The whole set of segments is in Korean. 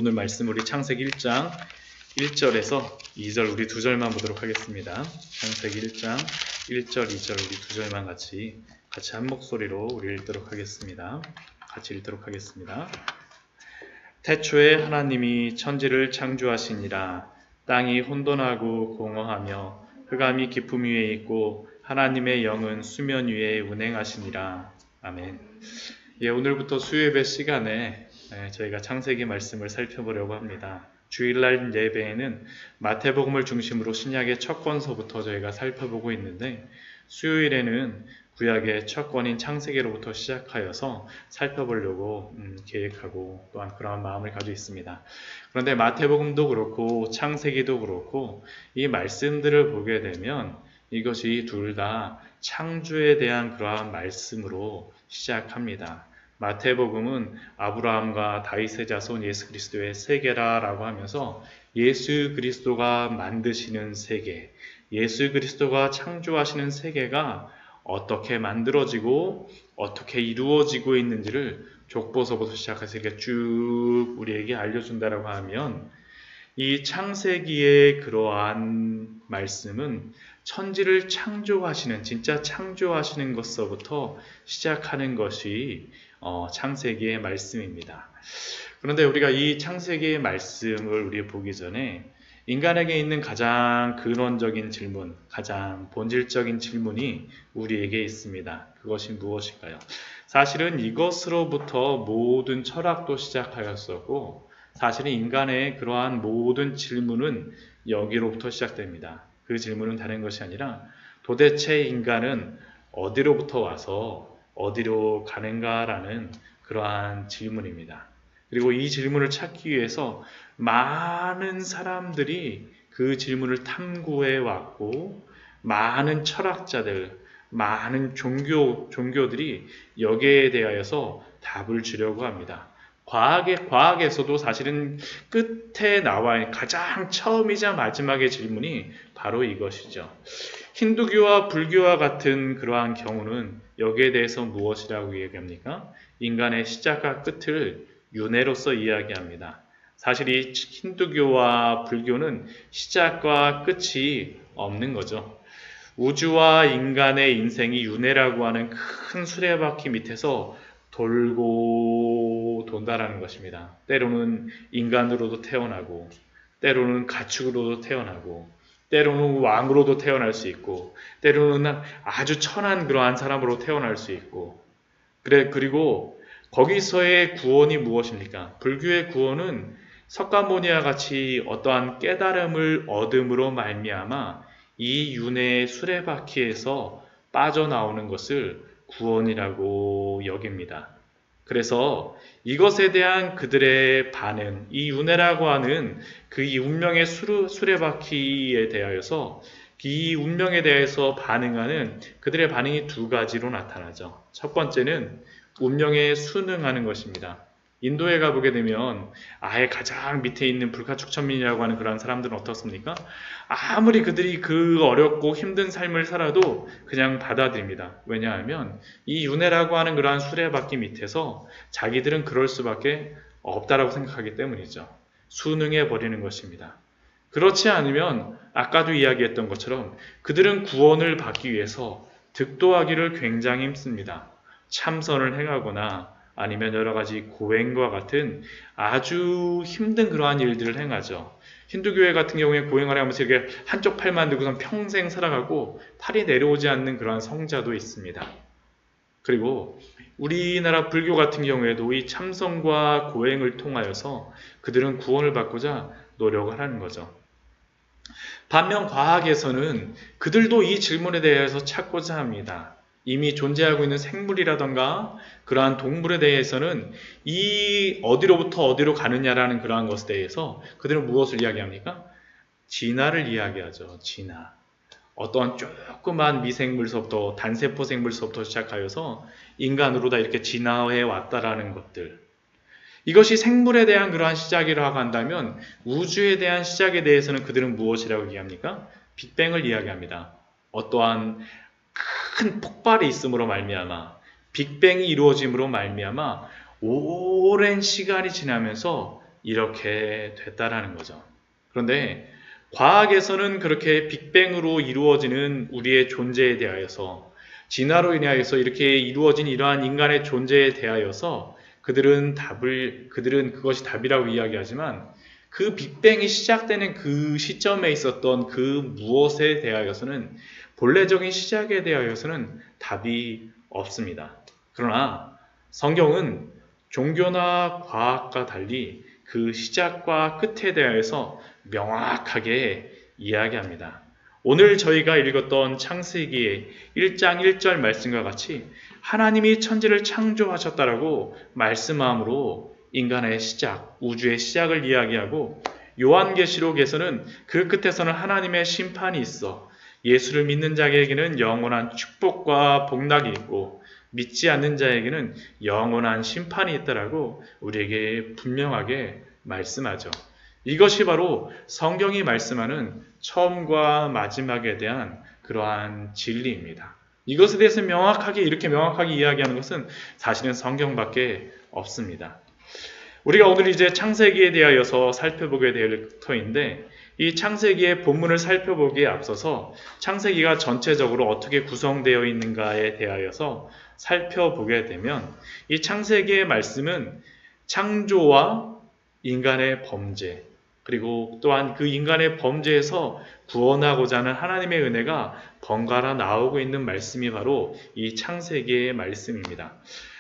오늘 말씀 우리 창세기 1장 1절에서 2절 우리 두 절만 보도록 하겠습니다. 창세기 1장 1절 2절 우리 두 절만 같이 한 목소리로 우리 읽도록 하겠습니다. 같이 읽도록 하겠습니다. 태초에 하나님이 천지를 창조하시니라. 땅이 혼돈하고 공허하며 흑암이 깊음 위에 있고 하나님의 영은 수면 위에 운행하시니라. 아멘. 오늘부터 수요예배 시간에 저희가 창세기 말씀을 살펴보려고 합니다. 주일날 예배에는 마태복음을 중심으로 신약의 첫 권서부터 저희가 살펴보고 있는데, 수요일에는 구약의 첫 권인 창세기로부터 시작하여서 살펴보려고 계획하고 또한 그러한 마음을 가지고 있습니다. 그런데 마태복음도 그렇고 창세기도 그렇고 이 말씀들을 보게 되면 이것이 둘 다 창조에 대한 그러한 말씀으로 시작합니다. 마태복음은 아브라함과 다윗의 자손 예수 그리스도의 세계라라고 하면서 예수 그리스도가 만드시는 세계, 예수 그리스도가 창조하시는 세계가 어떻게 만들어지고 어떻게 이루어지고 있는지를 족보서부터 시작해서 이렇게 쭉 우리에게 알려준다라고 하면, 이 창세기의 그러한 말씀은 천지를 창조하시는, 진짜 창조하시는 것서부터 시작하는 것이 창세기의 말씀입니다. 그런데 우리가 이 창세기의 말씀을 우리 보기 전에 인간에게 있는 가장 근원적인 질문, 가장 본질적인 질문이 우리에게 있습니다. 그것이 무엇일까요? 사실은 이것으로부터 모든 철학도 시작하였었고, 사실은 인간의 그러한 모든 질문은 여기로부터 시작됩니다. 그 질문은 다른 것이 아니라 도대체 인간은 어디로부터 와서 어디로 가는가라는 그러한 질문입니다. 그리고 이 질문을 찾기 위해서 많은 사람들이 그 질문을 탐구해 왔고, 많은 철학자들, 많은 종교들이 여기에 대하여서 답을 주려고 합니다. 과학에서도 사실은 끝에 나와 가장 처음이자 마지막의 질문이 바로 이것이죠. 힌두교와 불교와 같은 그러한 경우는 여기에 대해서 무엇이라고 얘기합니까? 인간의 시작과 끝을 윤회로서 이야기합니다. 사실 이 힌두교와 불교는 시작과 끝이 없는 거죠. 우주와 인간의 인생이 윤회라고 하는 큰 수레바퀴 밑에서 돌고 돈다라는 것입니다. 때로는 인간으로도 태어나고, 때로는 가축으로도 태어나고, 때로는 왕으로도 태어날 수 있고, 때로는 아주 천한 그러한 사람으로 태어날 수 있고, 그리고 거기서의 구원이 무엇입니까? 불교의 구원은 석가모니와 같이 어떠한 깨달음을 얻음으로 말미암아 이 윤회의 수레바퀴에서 빠져나오는 것을 구원이라고 여깁니다. 그래서 이것에 대한 그들의 반응, 이 윤회라고 하는 그 이 운명의 수레바퀴에 대하여서, 이 운명에 대해서 반응하는 그들의 반응이 두 가지로 나타나죠. 첫 번째는 운명에 순응하는 것입니다. 인도에 가보게 되면 아예 가장 밑에 있는 불가축천민이라고 하는 그런 사람들은 어떻습니까? 아무리 그들이 그 어렵고 힘든 삶을 살아도 그냥 받아들입니다. 왜냐하면 이 윤회라고 하는 그러한 수레바퀴 밑에서 자기들은 그럴 수밖에 없다라고 생각하기 때문이죠. 순응해 버리는 것입니다. 그렇지 않으면 아까도 이야기했던 것처럼 그들은 구원을 받기 위해서 득도하기를 굉장히 힘씁니다. 참선을 행하거나 아니면 여러 가지 고행과 같은 아주 힘든 그러한 일들을 행하죠. 힌두교회 같은 경우에 고행을 하면서 이렇게 한쪽 팔만 들고선 평생 살아가고 팔이 내려오지 않는 그러한 성자도 있습니다. 그리고 우리나라 불교 같은 경우에도 이 참선과 고행을 통하여서 그들은 구원을 받고자 노력을 하는 거죠. 반면 과학에서는 그들도 이 질문에 대해서 찾고자 합니다. 이미 존재하고 있는 생물이라던가 그러한 동물에 대해서는 이 어디로부터 어디로 가느냐라는 그러한 것에 대해서 그들은 무엇을 이야기합니까? 진화를 이야기하죠. 진화. 어떠한 조그만 미생물서부터, 단세포 생물서부터 시작하여서 인간으로 다 이렇게 진화해 왔다라는 것들. 이것이 생물에 대한 그러한 시작이라고 한다면 우주에 대한 시작에 대해서는 그들은 무엇이라고 얘기합니까? 빅뱅을 이야기합니다. 어떠한 큰 폭발이 있음으로 말미암아, 빅뱅이 이루어짐으로 말미암아 오랜 시간이 지나면서 이렇게 됐다라는 거죠. 그런데 과학에서는 그렇게 빅뱅으로 이루어지는 우리의 존재에 대하여서, 진화로 인하여서 이렇게 이루어진 이러한 인간의 존재에 대하여서 그들은 그것이 답이라고 이야기하지만, 그 빅뱅이 시작되는 그 시점에 있었던 그 무엇에 대하여서는, 본래적인 시작에 대하여서는 답이 없습니다. 그러나 성경은 종교나 과학과 달리 그 시작과 끝에 대하여서 명확하게 이야기합니다. 오늘 저희가 읽었던 창세기의 1장 1절 말씀과 같이 하나님이 천지를 창조하셨다라고 말씀함으로 인간의 시작, 우주의 시작을 이야기하고, 요한계시록에서는 그 끝에서는 하나님의 심판이 있어 예수를 믿는 자에게는 영원한 축복과 복락이 있고 믿지 않는 자에게는 영원한 심판이 있다라고 우리에게 분명하게 말씀하죠. 이것이 바로 성경이 말씀하는 처음과 마지막에 대한 그러한 진리입니다. 이것에 대해서 이렇게 명확하게 이야기하는 것은 사실은 성경밖에 없습니다. 우리가 오늘 이제 창세기에 대하여서 살펴보게 될 터인데, 이 창세기의 본문을 살펴보기에 앞서서 창세기가 전체적으로 어떻게 구성되어 있는가에 대하여서 살펴보게 되면, 이 창세기의 말씀은 창조와 인간의 범죄, 그리고 또한 그 인간의 범죄에서 구원하고자 하는 하나님의 은혜가 번갈아 나오고 있는 말씀이 바로 이 창세기의 말씀입니다.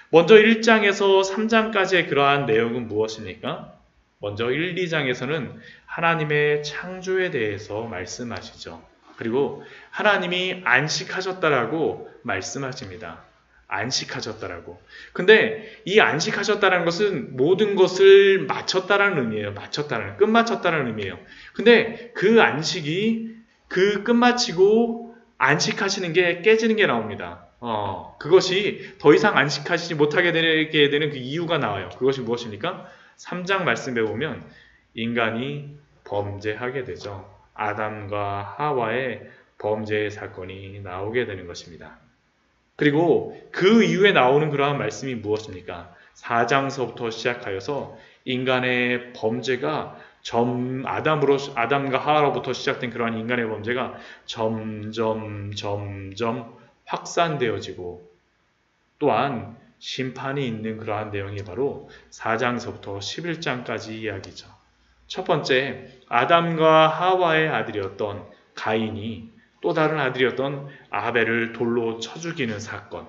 먼저 1장에서 3장까지의 그러한 내용은 무엇입니까? 먼저 1, 2장에서는 하나님의 창조에 대해서 말씀하시죠. 그리고 하나님이 안식하셨다라고 말씀하십니다. 안식하셨다라고. 근데 이 안식하셨다는 것은 모든 것을 마쳤다라는 의미예요. 끝마쳤다라는 의미예요. 근데 그 안식이 끝마치고 안식하시는 게 깨지는 게 나옵니다. 그것이 더 이상 안식하시지 못하게 되게 되는 그 이유가 나와요. 그것이 무엇입니까? 3장 말씀에 보면 인간이 범죄하게 되죠. 아담과 하와의 범죄의 사건이 나오게 되는 것입니다. 그리고 그 이후에 나오는 그러한 말씀이 무엇입니까? 4장서부터 시작하여서 인간의 범죄가 아담과 하와로부터 시작된 그러한 인간의 범죄가 점점 확산되어지고, 또한 심판이 있는 그러한 내용이 바로 4장서부터 11장까지 이야기죠. 첫 번째, 아담과 하와의 아들이었던 가인이 또 다른 아들이었던 아벨을 돌로 쳐 죽이는 사건,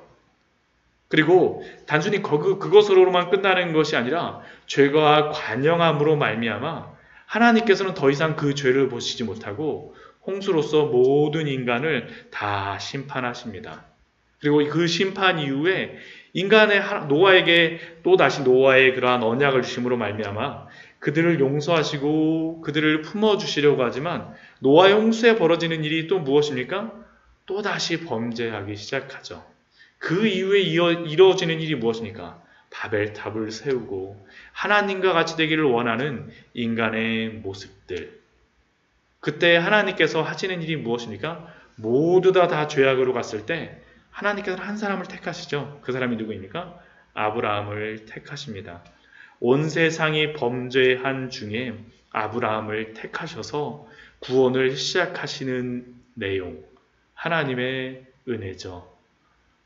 그리고 단순히 그것으로만 끝나는 것이 아니라 죄가 관영함으로 말미암아 하나님께서는 더 이상 그 죄를 보시지 못하고 홍수로서 모든 인간을 다 심판하십니다. 그리고 그 심판 이후에 노아에게 또다시 노아의 그러한 언약을 주심으로 말미암아 그들을 용서하시고 그들을 품어주시려고 하지만, 노아의 홍수에 벌어지는 일이 또 무엇입니까? 또다시 범죄하기 시작하죠. 그 이후에 이루어지는 일이 무엇입니까? 바벨탑을 세우고 하나님과 같이 되기를 원하는 인간의 모습들. 그때 하나님께서 하시는 일이 무엇입니까? 모두 다 죄악으로 갔을 때 하나님께서는 한 사람을 택하시죠. 그 사람이 누구입니까? 아브라함을 택하십니다. 온 세상이 범죄한 중에 아브라함을 택하셔서 구원을 시작하시는 내용, 하나님의 은혜죠.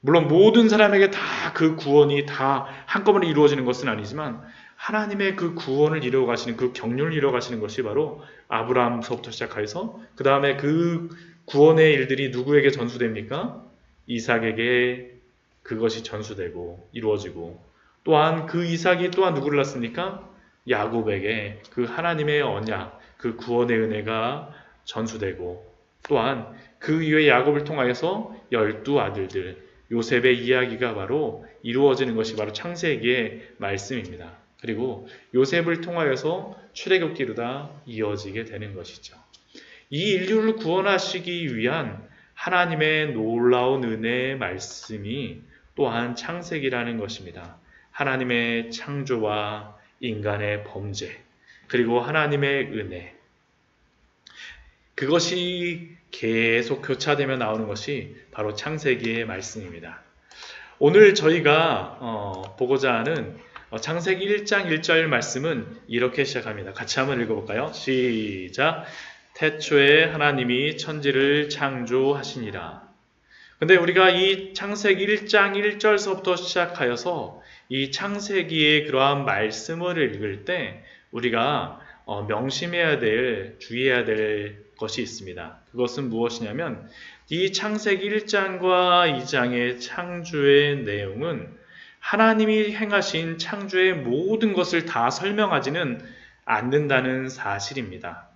물론 모든 사람에게 다 그 구원이 다 한꺼번에 이루어지는 것은 아니지만, 하나님의 그 구원을 이루어가시는, 그 경륜을 이루어가시는 것이 바로 아브라함서부터 시작해서 그 다음에 그 구원의 일들이 누구에게 전수됩니까? 이삭에게 그것이 전수되고 이루어지고, 또한 그 이삭이 또한 누구를 낳습니까? 야곱에게 그 하나님의 언약, 그 구원의 은혜가 전수되고, 또한 그 이후에 야곱을 통하여서 12아들들, 요셉의 이야기가 바로 이루어지는 것이 바로 창세기의 말씀입니다. 그리고 요셉을 통하여서 출애굽기로 다 이어지게 되는 것이죠. 이 인류를 구원하시기 위한 하나님의 놀라운 은혜의 말씀이 또한 창세기라는 것입니다. 하나님의 창조와 인간의 범죄, 그리고 하나님의 은혜, 그것이 계속 교차되며 나오는 것이 바로 창세기의 말씀입니다. 오늘 저희가 보고자 하는 창세기 1장 1절 말씀은 이렇게 시작합니다. 같이 한번 읽어볼까요? 시작. 태초에 하나님이 천지를 창조하시니라. 근데 우리가 이 창세기 1장 1절서부터 시작하여서 이 창세기의 그러한 말씀을 읽을 때 우리가 명심해야 될, 주의해야 될 것이 있습니다. 그것은 무엇이냐면 이 창세기 1장과 2장의 창조의 내용은 하나님이 행하신 창조의 모든 것을 다 설명하지는 않는다는 사실입니다.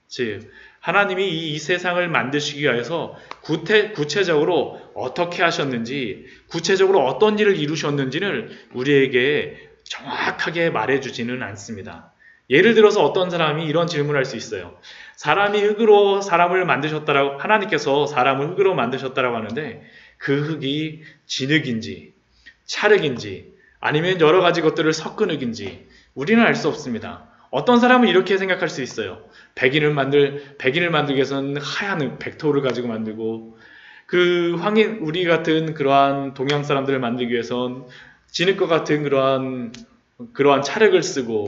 즉, 하나님이 이 세상을 만드시기 위해서 구체적으로 어떻게 하셨는지, 구체적으로 어떤 일을 이루셨는지를 우리에게 정확하게 말해주지는 않습니다. 예를 들어서 어떤 사람이 이런 질문을 할 수 있어요. 사람이 흙으로 사람을 만드셨다라고, 하나님께서 사람을 흙으로 만드셨다라고 하는데 그 흙이 진흙인지 찰흙인지 아니면 여러 가지 것들을 섞은 흙인지 우리는 알 수 없습니다. 어떤 사람은 이렇게 생각할 수 있어요. 백인을 만들기 위해서는 하얀 흙, 백토를 가지고 만들고, 우리 같은 그러한 동양 사람들을 만들기 위해서는 진흙과 같은 그러한 찰흙을 쓰고,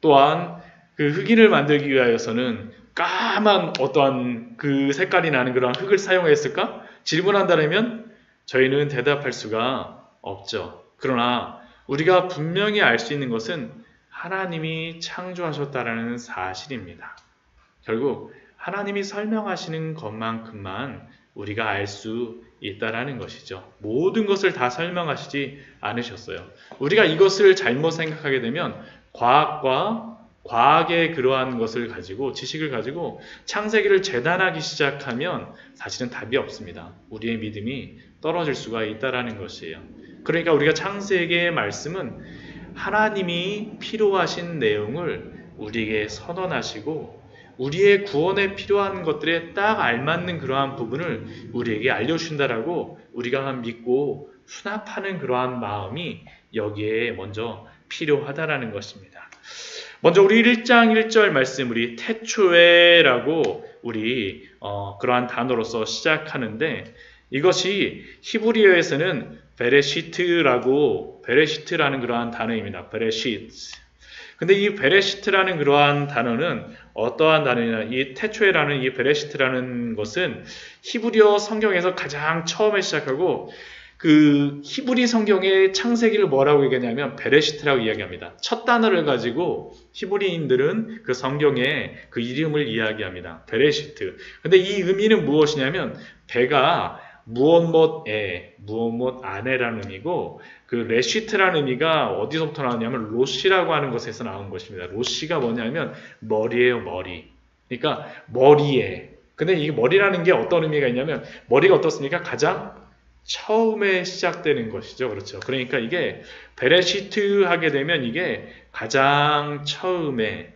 또한 그 흑인을 만들기 위하여서는 까만 어떠한 그 색깔이 나는 그러한 흙을 사용했을까? 질문한다면 저희는 대답할 수가 없죠. 그러나 우리가 분명히 알 수 있는 것은 하나님이 창조하셨다라는 사실입니다. 결국 하나님이 설명하시는 것만큼만 우리가 알 수 있다라는 것이죠. 모든 것을 다 설명하시지 않으셨어요. 우리가 이것을 잘못 생각하게 되면 과학의 그러한 것을 가지고, 지식을 가지고 창세기를 재단하기 시작하면 사실은 답이 없습니다. 우리의 믿음이 떨어질 수가 있다라는 것이에요. 그러니까 우리가 창세기의 말씀은 하나님이 필요하신 내용을 우리에게 선언하시고 우리의 구원에 필요한 것들에 딱 알맞는 그러한 부분을 우리에게 알려주신다라고 우리가 믿고 수납하는 그러한 마음이 여기에 먼저 필요하다라는 것입니다. 먼저 우리 1장 1절 말씀, 우리 태초에라고 우리 그러한 단어로서 시작하는데 이것이 히브리어에서는 베레시트라는 그러한 단어입니다. 베레시트. 근데 이 베레시트라는 그러한 단어는 어떠한 단어냐? 이 태초에라는 이 베레시트라는 것은 히브리어 성경에서 가장 처음에 시작하고 그 히브리 성경의 창세기를 뭐라고 얘기하냐면 베레시트라고 이야기합니다. 첫 단어를 가지고 히브리인들은 그 성경의 그 이름을 이야기합니다. 베레시트. 근데 이 의미는 무엇이냐면 배가 무엇 안에라는 의미고 그 레시트라는 의미가 어디서부터 나왔냐면 로시라고 하는 것에서 나온 것입니다. 로시가 뭐냐면 머리예요, 머리. 그러니까 머리에. 근데 이 머리라는 게 어떤 의미가 있냐면 머리가 어떻습니까? 가장 처음에 시작되는 것이죠. 그렇죠. 그러니까 이게 베레시트 하게 되면 이게 가장 처음에,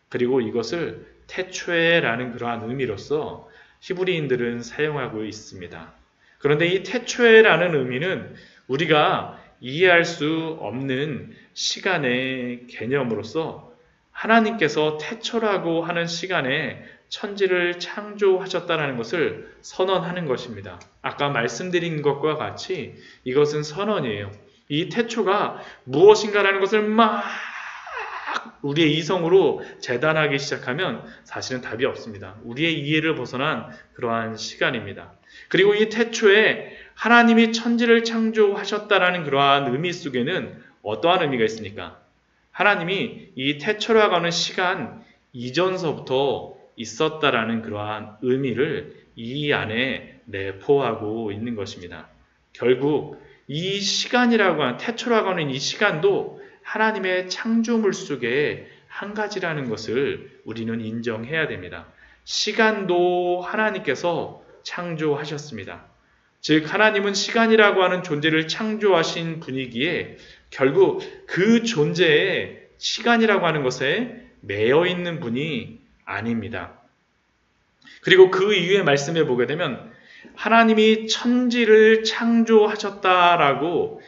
그리고 이것을 태초에라는 그러한 의미로서 히브리인들은 사용하고 있습니다. 그런데 이 태초에라는 의미는 우리가 이해할 수 없는 시간의 개념으로서 하나님께서 태초라고 하는 시간에 천지를 창조하셨다는 것을 선언하는 것입니다. 아까 말씀드린 것과 같이 이것은 선언이에요. 이 태초가 무엇인가라는 것을 막 우리의 이성으로 재단하기 시작하면 사실은 답이 없습니다. 우리의 이해를 벗어난 그러한 시간입니다. 그리고 이 태초에 하나님이 천지를 창조하셨다라는 그러한 의미 속에는 어떠한 의미가 있습니까? 하나님이 이 태초라고 하는 시간 이전서부터 있었다라는 그러한 의미를 이 안에 내포하고 있는 것입니다. 결국 이 시간이라고 하는, 태초라고 하는 이 시간도 하나님의 창조물 속에 한 가지라는 것을 우리는 인정해야 됩니다. 시간도 하나님께서 창조하셨습니다. 즉 하나님은 시간이라고 하는 존재를 창조하신 분이기에 결국 그 존재에 시간이라고 하는 것에 매여 있는 분이 아닙니다. 그리고 그 이후에 말씀해 보게 되면 하나님이 천지를 창조하셨다라고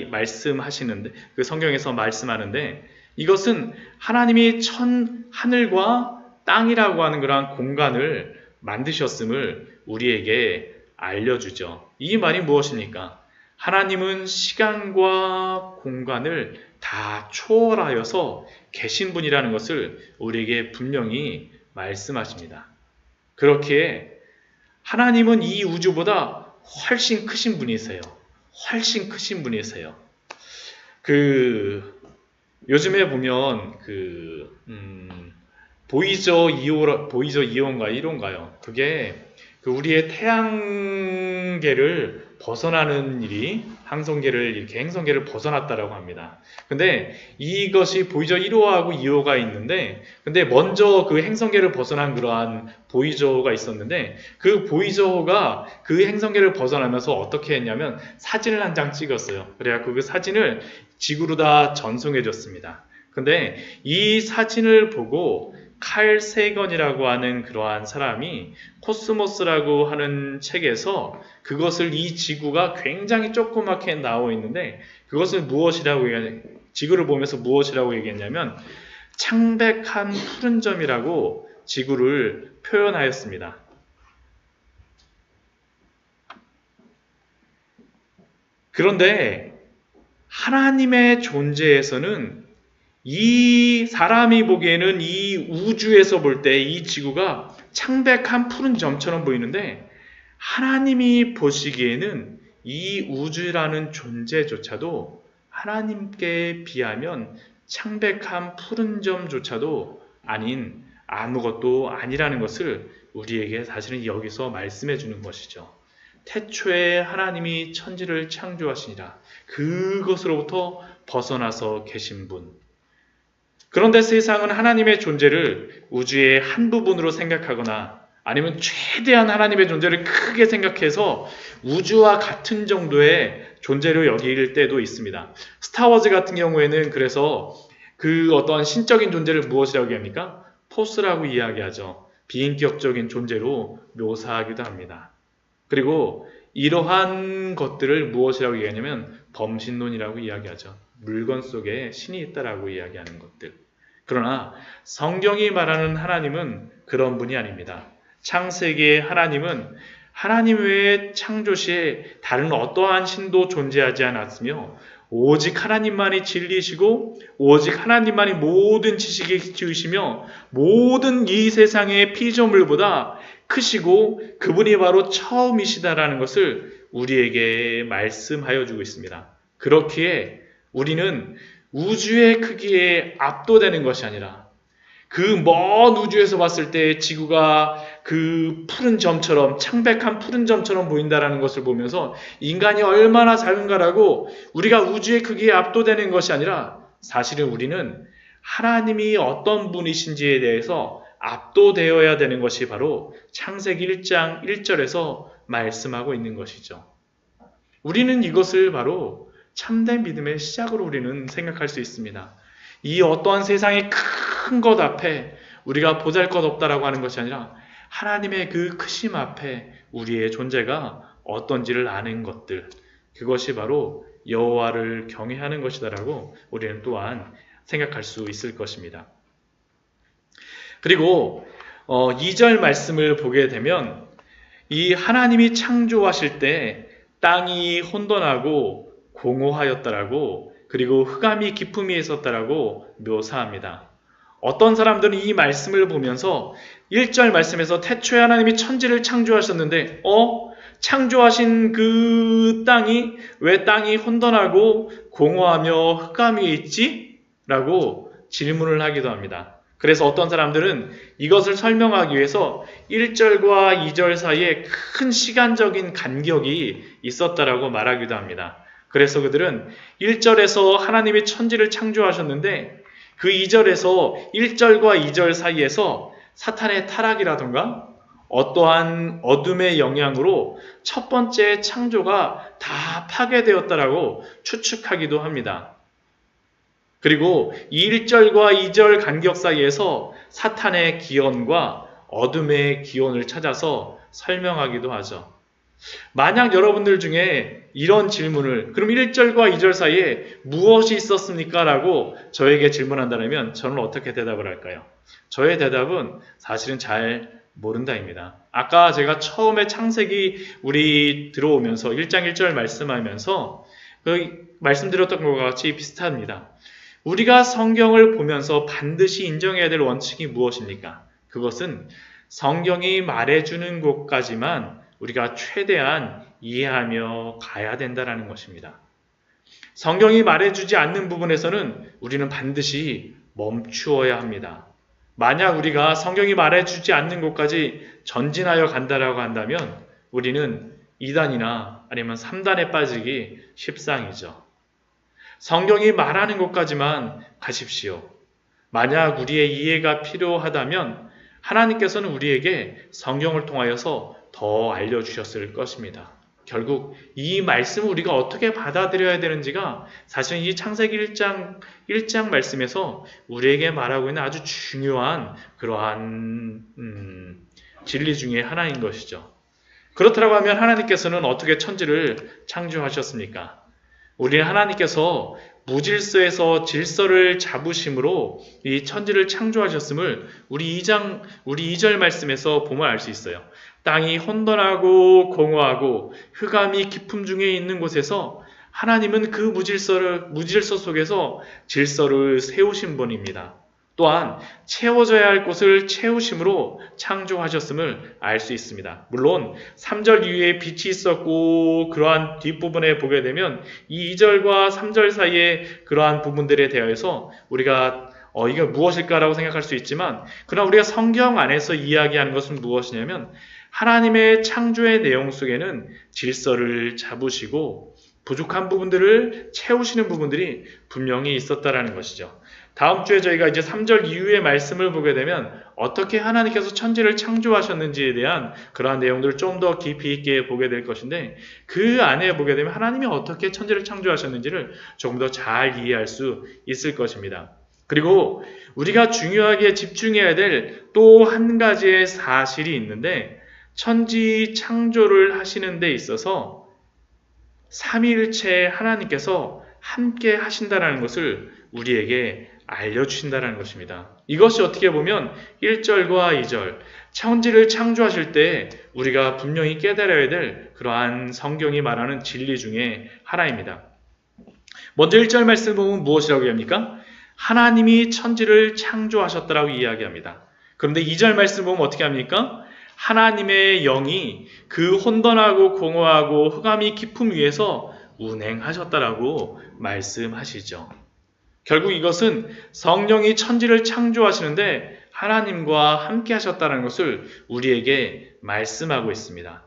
말씀하시는데, 그 성경에서 말씀하는데, 이것은 하나님이 하늘과 땅이라고 하는 그러한 공간을 만드셨음을 우리에게 알려주죠. 이 말이 무엇입니까? 하나님은 시간과 공간을 다 초월하여서 계신 분이라는 것을 우리에게 분명히 말씀하십니다. 그렇기에 하나님은 이 우주보다 훨씬 크신 분이세요. 훨씬 크신 분이세요. 요즘에 보면 보이저 2호인가 1호인가요? 그게 우리의 태양계를 벗어나는 일이 행성계를 벗어났다라고 합니다. 근데 이것이 보이저 1호하고 2호가 있는데, 근데 먼저 그 행성계를 벗어난 그러한 보이저가 있었는데, 그 보이저가 그 행성계를 벗어나면서 어떻게 했냐면 사진을 한 장 찍었어요. 그래갖고 그 사진을 지구로 다 전송해 줬습니다. 근데 이 사진을 보고 칼 세건이라고 하는 그러한 사람이 코스모스라고 하는 책에서 그것을 이 지구가 굉장히 조그맣게 나와 있는데, 그것을 지구를 보면서 무엇이라고 얘기했냐면 창백한 푸른 점이라고 지구를 표현하였습니다. 그런데 하나님의 존재에서는 이 사람이 보기에는 이 우주에서 볼 때 이 지구가 창백한 푸른 점처럼 보이는데, 하나님이 보시기에는 이 우주라는 존재조차도 하나님께 비하면 창백한 푸른 점조차도 아닌 아무것도 아니라는 것을 우리에게 사실은 여기서 말씀해 주는 것이죠. 태초에 하나님이 천지를 창조하시니라. 그것으로부터 벗어나서 계신 분. 그런데 세상은 하나님의 존재를 우주의 한 부분으로 생각하거나 아니면 최대한 하나님의 존재를 크게 생각해서 우주와 같은 정도의 존재로 여길 때도 있습니다. 스타워즈 같은 경우에는 그래서 그 어떠한 신적인 존재를 무엇이라고 얘기합니까? 포스라고 이야기하죠. 비인격적인 존재로 묘사하기도 합니다. 그리고 이러한 것들을 무엇이라고 얘기하냐면 범신론이라고 이야기하죠. 물건 속에 신이 있다라고 이야기하는 것들. 그러나 성경이 말하는 하나님은 그런 분이 아닙니다. 창세기의 하나님은 하나님 외에 창조 시에 다른 어떠한 신도 존재하지 않았으며 오직 하나님만이 진리시고 오직 하나님만이 모든 지식이 지으시며 모든 이 세상의 피조물보다 크시고 그분이 바로 처음이시다라는 것을 우리에게 말씀하여 주고 있습니다. 그렇기에 우리는 우주의 크기에 압도되는 것이 아니라 그 먼 우주에서 봤을 때 지구가 그 푸른 점처럼 창백한 푸른 점처럼 보인다라는 것을 보면서 인간이 얼마나 작은가라고 우리가 우주의 크기에 압도되는 것이 아니라 사실은 우리는 하나님이 어떤 분이신지에 대해서 압도되어야 되는 것이 바로 창세기 1장 1절에서 말씀하고 있는 것이죠. 우리는 이것을 바로 참된 믿음의 시작으로 우리는 생각할 수 있습니다. 이 어떠한 세상의 큰 것 앞에 우리가 보잘것없다라고 하는 것이 아니라 하나님의 그 크심 앞에 우리의 존재가 어떤지를 아는 것들, 그것이 바로 여호와를 경외하는 것이다라고 우리는 또한 생각할 수 있을 것입니다. 그리고 2절 말씀을 보게 되면 이 하나님이 창조하실 때 땅이 혼돈하고 공허하였다라고, 그리고 흑암이 깊음이 있었다라고 묘사합니다. 어떤 사람들은 이 말씀을 보면서 1절 말씀에서 태초에 하나님이 천지를 창조하셨는데 창조하신 그 땅이 왜 땅이 혼돈하고 공허하며 흑암이 있지? 라고 질문을 하기도 합니다. 그래서 어떤 사람들은 이것을 설명하기 위해서 1절과 2절 사이에 큰 시간적인 간격이 있었다라고 말하기도 합니다. 그래서 그들은 1절에서 하나님이 천지를 창조하셨는데 그 2절에서 1절과 2절 사이에서 사탄의 타락이라던가 어떠한 어둠의 영향으로 첫 번째 창조가 다 파괴되었다라고 추측하기도 합니다. 그리고 1절과 2절 간격 사이에서 사탄의 기원과 어둠의 기원을 찾아서 설명하기도 하죠. 만약 여러분들 중에 이런 질문을 그럼 1절과 2절 사이에 무엇이 있었습니까? 라고 저에게 질문한다면 저는 어떻게 대답을 할까요? 저의 대답은 사실은 잘 모른다입니다. 아까 제가 처음에 창세기 우리 들어오면서 1장 1절 말씀하면서 말씀드렸던 것과 같이 비슷합니다. 우리가 성경을 보면서 반드시 인정해야 될 원칙이 무엇입니까? 그것은 성경이 말해주는 곳까지만 우리가 최대한 이해하며 가야 된다는 것입니다. 성경이 말해주지 않는 부분에서는 우리는 반드시 멈추어야 합니다. 만약 우리가 성경이 말해주지 않는 곳까지 전진하여 간다라고 한다면 우리는 2단이나 아니면 3단에 빠지기 십상이죠. 성경이 말하는 곳까지만 가십시오. 만약 우리의 이해가 필요하다면 하나님께서는 우리에게 성경을 통하여서 더 알려주셨을 것입니다. 결국 이 말씀을 우리가 어떻게 받아들여야 되는지가 사실은 이 창세기 1장 말씀에서 우리에게 말하고 있는 아주 중요한 그러한 진리 중에 하나인 것이죠. 그렇다고 하면 하나님께서는 어떻게 천지를 창조하셨습니까? 우리는 하나님께서 무질서에서 질서를 잡으심으로 이 천지를 창조하셨음을 우리 2절 말씀에서 보면 알 수 있어요. 땅이 혼돈하고 공허하고 흑암이 깊음 중에 있는 곳에서 하나님은 그 무질서 속에서 질서를 세우신 분입니다. 또한 채워져야 할 곳을 채우심으로 창조하셨음을 알 수 있습니다. 물론 3절 이후에 빛이 있었고 그러한 뒷부분에 보게 되면 이 2절과 3절 사이에 그러한 부분들에 대해서 우리가 이게 무엇일까라고 생각할 수 있지만 그러나 우리가 성경 안에서 이야기하는 것은 무엇이냐면 하나님의 창조의 내용 속에는 질서를 잡으시고 부족한 부분들을 채우시는 부분들이 분명히 있었다라는 것이죠. 다음 주에 저희가 이제 3절 이후의 말씀을 보게 되면 어떻게 하나님께서 천지를 창조하셨는지에 대한 그러한 내용들을 좀 더 깊이 있게 보게 될 것인데 그 안에 보게 되면 하나님이 어떻게 천지를 창조하셨는지를 조금 더 잘 이해할 수 있을 것입니다. 그리고 우리가 중요하게 집중해야 될 또 한 가지의 사실이 있는데 천지 창조를 하시는 데 있어서 삼위일체 하나님께서 함께 하신다는 것을 우리에게 알려주신다는 것입니다. 이것이 어떻게 보면 1절과 2절 천지를 창조하실 때 우리가 분명히 깨달아야 될 그러한 성경이 말하는 진리 중에 하나입니다. 먼저 1절 말씀을 보면 무엇이라고 합니까? 하나님이 천지를 창조하셨다라고 이야기합니다. 그런데 2절 말씀을 보면 어떻게 합니까? 하나님의 영이 그 혼돈하고 공허하고 흑암이 깊음 위에서 운행하셨다라고 말씀하시죠. 결국 이것은 성령이 천지를 창조하시는데 하나님과 함께 하셨다는 것을 우리에게 말씀하고 있습니다.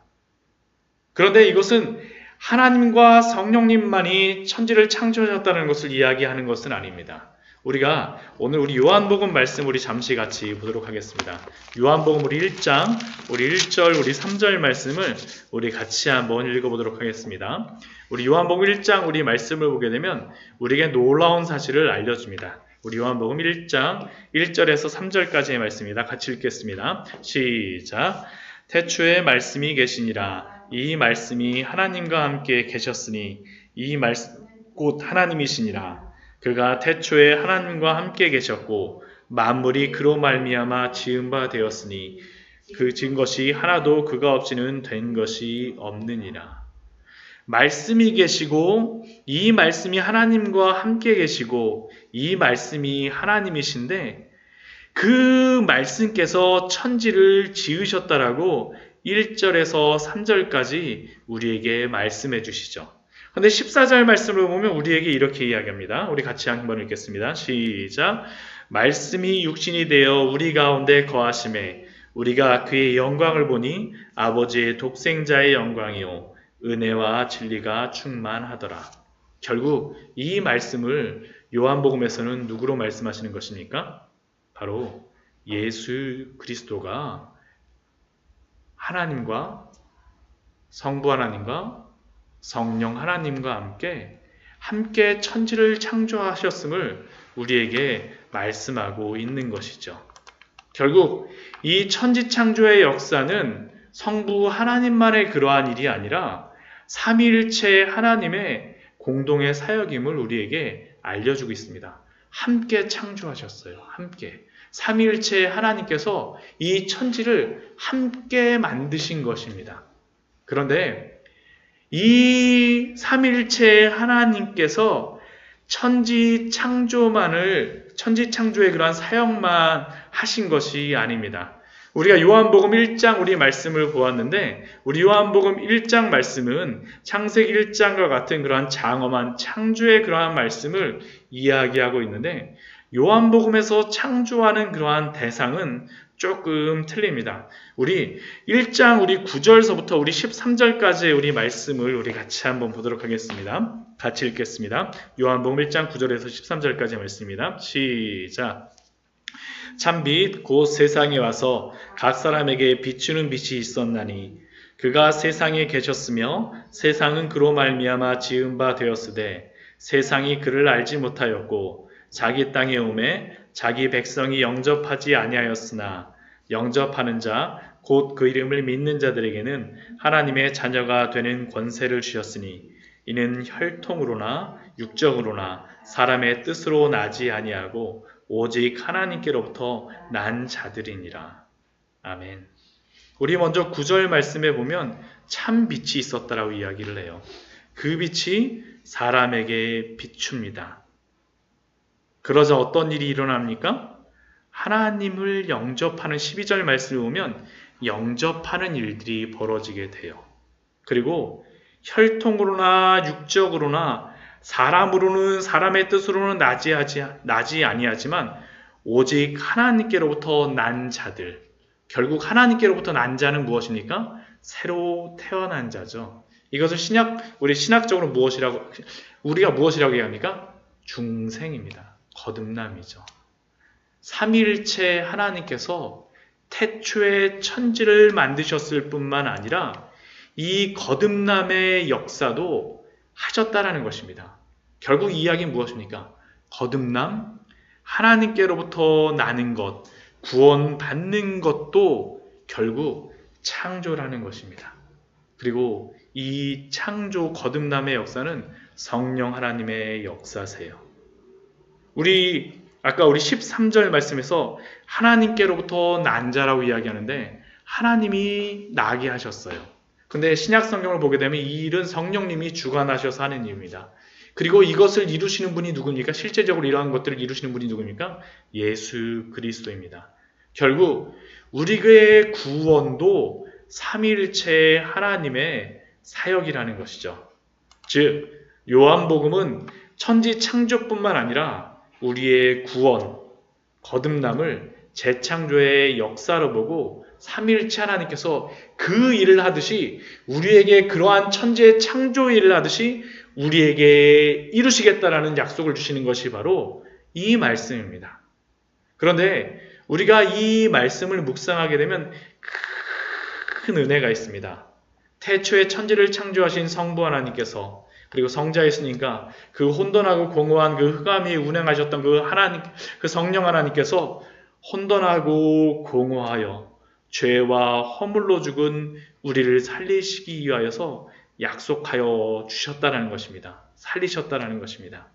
그런데 이것은 하나님과 성령님만이 천지를 창조하셨다는 것을 이야기하는 것은 아닙니다. 우리가 오늘 우리 요한복음 말씀 우리 잠시 같이 보도록 하겠습니다. 요한복음 우리 1장, 우리 1절, 우리 3절 말씀을 우리 같이 한번 읽어보도록 하겠습니다. 우리 요한복음 1장 우리 말씀을 보게 되면 우리에게 놀라운 사실을 알려줍니다. 우리 요한복음 1장 1절에서 3절까지의 말씀입니다. 같이 읽겠습니다. 시작. 태초에 말씀이 계시니라. 이 말씀이 하나님과 함께 계셨으니 이 말씀 곧 하나님이시니라. 그가 태초에 하나님과 함께 계셨고 만물이 그로 말미암아 지은 바 되었으니 그 지은 것이 하나도 그가 없이는 된 것이 없느니라. 말씀이 계시고 이 말씀이 하나님과 함께 계시고 이 말씀이 하나님이신데 그 말씀께서 천지를 지으셨다라고 1절에서 3절까지 우리에게 말씀해 주시죠. 그런데 14절 말씀을 보면 우리에게 이렇게 이야기합니다. 우리 같이 한번 읽겠습니다. 시작. 말씀이 육신이 되어 우리 가운데 거하심에 우리가 그의 영광을 보니 아버지의 독생자의 영광이요 은혜와 진리가 충만하더라. 결국 이 말씀을 요한복음에서는 누구로 말씀하시는 것입니까? 바로 예수 그리스도가 하나님과 성부 하나님과 성령 하나님과 함께 천지를 창조하셨음을 우리에게 말씀하고 있는 것이죠. 결국 이 천지 창조의 역사는 성부 하나님만의 그러한 일이 아니라 삼위일체 하나님의 공동의 사역임을 우리에게 알려주고 있습니다. 함께 창조하셨어요. 함께. 삼위일체 하나님께서 이 천지를 함께 만드신 것입니다. 그런데 이 삼위일체 하나님께서 천지 창조의 그러한 사역만 하신 것이 아닙니다. 우리가 요한복음 1장 우리 말씀을 보았는데, 우리 요한복음 1장 말씀은 창세기 1장과 같은 그러한 장엄한 창조의 그러한 말씀을 이야기하고 있는데, 요한복음에서 창조하는 그러한 대상은 조금 틀립니다. 우리 1장 우리 9절서부터 우리 13절까지의 우리 말씀을 우리 같이 한번 보도록 하겠습니다. 같이 읽겠습니다. 요한복음 1장 9절에서 13절까지 말씀입니다. 시작. 참빛 곧 세상에 와서 각 사람에게 비추는 빛이 있었나니 그가 세상에 계셨으며 세상은 그로 말미암아 지은 바 되었으되 세상이 그를 알지 못하였고 자기 땅에 오매 자기 백성이 영접하지 아니하였으나 영접하는 자 곧 그 이름을 믿는 자들에게는 하나님의 자녀가 되는 권세를 주셨으니 이는 혈통으로나 육적으로나 사람의 뜻으로 나지 아니하고 오직 하나님께로부터 난 자들이니라. 아멘. 우리 먼저 9절 말씀에 보면 참 빛이 있었다라고 이야기를 해요. 그 빛이 사람에게 비춥니다. 그러자 어떤 일이 일어납니까? 하나님을 영접하는 12절 말씀을 보면 영접하는 일들이 벌어지게 돼요. 그리고 혈통으로나 육적으로나 사람으로는 사람의 뜻으로는 나지 아니하지만 오직 하나님께로부터 난 자들, 결국 하나님께로부터 난 자는 무엇입니까? 새로 태어난 자죠. 이것을 우리 신학적으로 우리가 무엇이라고 얘기합니까? 중생입니다. 거듭남이죠. 삼위일체 하나님께서 태초에 천지를 만드셨을 뿐만 아니라 이 거듭남의 역사도 하셨다라는 것입니다. 결국 이 이야기는 무엇입니까? 거듭남, 하나님께로부터 나는 것, 구원받는 것도 결국 창조라는 것입니다. 그리고 이 창조 거듭남의 역사는 성령 하나님의 역사세요. 아까 우리 13절 말씀에서 하나님께로부터 난 자라고 이야기하는데 하나님이 나게 하셨어요. 근데 신약 성경을 보게 되면 이 일은 성령님이 주관하셔서 하는 일입니다. 그리고 이것을 이루시는 분이 누굽니까? 실제적으로 이러한 것들을 이루시는 분이 누굽니까? 예수 그리스도입니다. 결국 우리의 구원도 삼위일체 하나님의 사역이라는 것이죠. 즉 요한복음은 천지 창조뿐만 아니라 우리의 구원, 거듭남을 재창조의 역사로 보고 삼위일체 하나님께서 그 일을 하듯이 우리에게 그러한 천지의 창조 일을 하듯이 우리에게 이루시겠다라는 약속을 주시는 것이 바로 이 말씀입니다. 그런데 우리가 이 말씀을 묵상하게 되면 큰 은혜가 있습니다. 태초에 천지를 창조하신 성부 하나님께서 그리고 성자 예수님과 그 혼돈하고 공허한 그 흑암 위에 운행하셨던 그 성령 하나님께서 혼돈하고 공허하여 죄와 허물로 죽은 우리를 살리시기 위하여서 약속하여 주셨다는 것입니다. 살리셨다는 것입니다.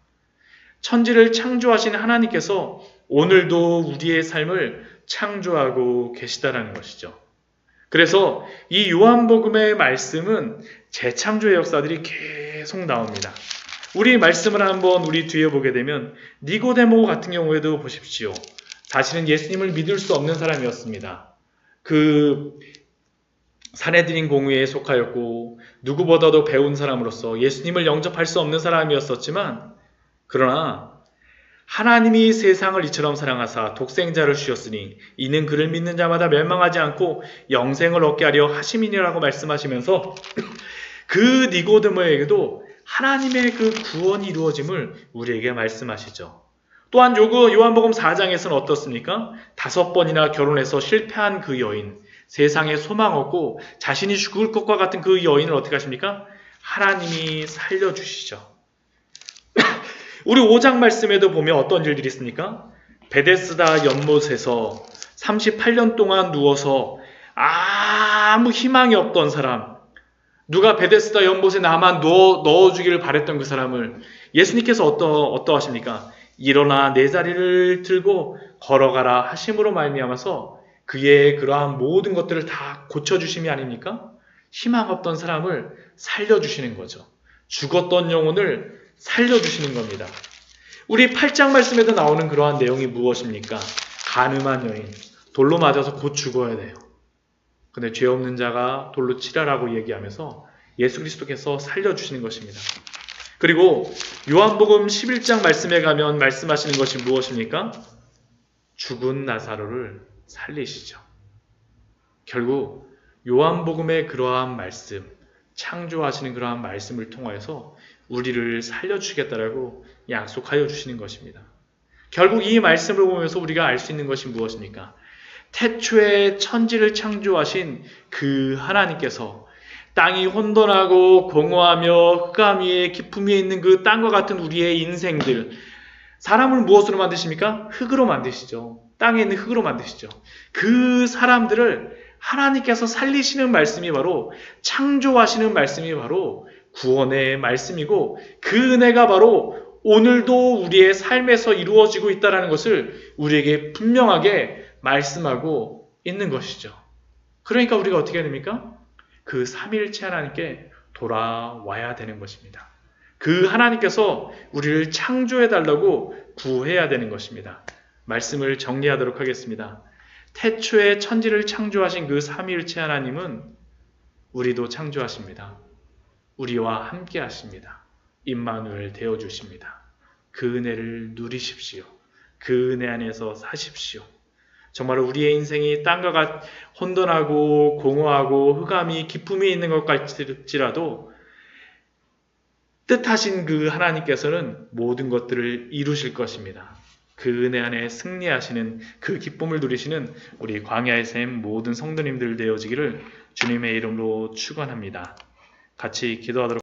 천지를 창조하신 하나님께서 오늘도 우리의 삶을 창조하고 계시다는 것이죠. 그래서 이 요한복음의 말씀은 재창조의 역사들이 계속 나옵니다. 우리 말씀을 한번 우리 뒤에 보게 되면 니고데모 같은 경우에도 보십시오. 자신은 예수님을 믿을 수 없는 사람이었습니다. 그 사내들인 공회에 속하였고 누구보다도 배운 사람으로서 예수님을 영접할 수 없는 사람이었었지만 그러나 하나님이 세상을 이처럼 사랑하사 독생자를 주셨으니 이는 그를 믿는 자마다 멸망하지 않고 영생을 얻게 하려 하심이니라고 말씀하시면서 그 니고데모에게도 하나님의 그 구원이 이루어짐을 우리에게 말씀하시죠. 또한 요한복음 4장에서는 어떻습니까? 5번이나 결혼해서 실패한 그 여인, 세상에 소망 없고 자신이 죽을 것과 같은 그 여인을 어떻게 하십니까? 하나님이 살려주시죠. 우리 5장 말씀에도 보면 어떤 일들이 있습니까? 베데스다 연못에서 38년 동안 누워서 아무 희망이 없던 사람, 누가 베데스다 연못에 나만 넣어주기를 바랬던 그 사람을 예수님께서 어떠하십니까? 일어나 내 자리를 들고 걸어가라 하심으로 말미암아서 그의 그러한 모든 것들을 다 고쳐주심이 아닙니까? 희망 없던 사람을 살려주시는 거죠. 죽었던 영혼을 살려주시는 겁니다. 우리 8장 말씀에도 나오는 그러한 내용이 무엇입니까? 간음한 여인, 돌로 맞아서 곧 죽어야 돼요. 근데 죄 없는 자가 돌로 치라라고 얘기하면서 예수 그리스도께서 살려주시는 것입니다. 그리고 요한복음 11장 말씀에 가면 말씀하시는 것이 무엇입니까? 죽은 나사로를 살리시죠. 결국 요한복음의 그러한 말씀, 창조하시는 그러한 말씀을 통하여서 우리를 살려주시겠다라고 약속하여 주시는 것입니다. 결국 이 말씀을 보면서 우리가 알 수 있는 것이 무엇입니까? 태초에 천지를 창조하신 그 하나님께서 땅이 혼돈하고 공허하며 흑암 위에 깊음 위에 있는 그 땅과 같은 우리의 인생들, 사람을 무엇으로 만드십니까? 흙으로 만드시죠. 땅에 있는 흙으로 만드시죠. 그 사람들을 하나님께서 살리시는 말씀이 바로 창조하시는 말씀이 바로 구원의 말씀이고 그 은혜가 바로 오늘도 우리의 삶에서 이루어지고 있다는 것을 우리에게 분명하게 말씀하고 있는 것이죠. 그러니까 우리가 어떻게 해야 됩니까? 그 삼위일체 하나님께 돌아와야 되는 것입니다. 그 하나님께서 우리를 창조해달라고 구해야 되는 것입니다. 말씀을 정리하도록 하겠습니다. 태초에 천지를 창조하신 그 삼위일체 하나님은 우리도 창조하십니다. 우리와 함께 하십니다. 임마누엘 되어주십니다. 그 은혜를 누리십시오. 그 은혜 안에서 사십시오. 정말 우리의 인생이 땅과 같이 혼돈하고 공허하고 흑암이 깊음이 있는 것 같을지라도 뜻하신 그 하나님께서는 모든 것들을 이루실 것입니다. 그 은혜 안에 승리하시는 그 기쁨을 누리시는 우리 광야의 샘 모든 성도님들 되어지기를 주님의 이름으로 축원합니다. 같이 기도하도록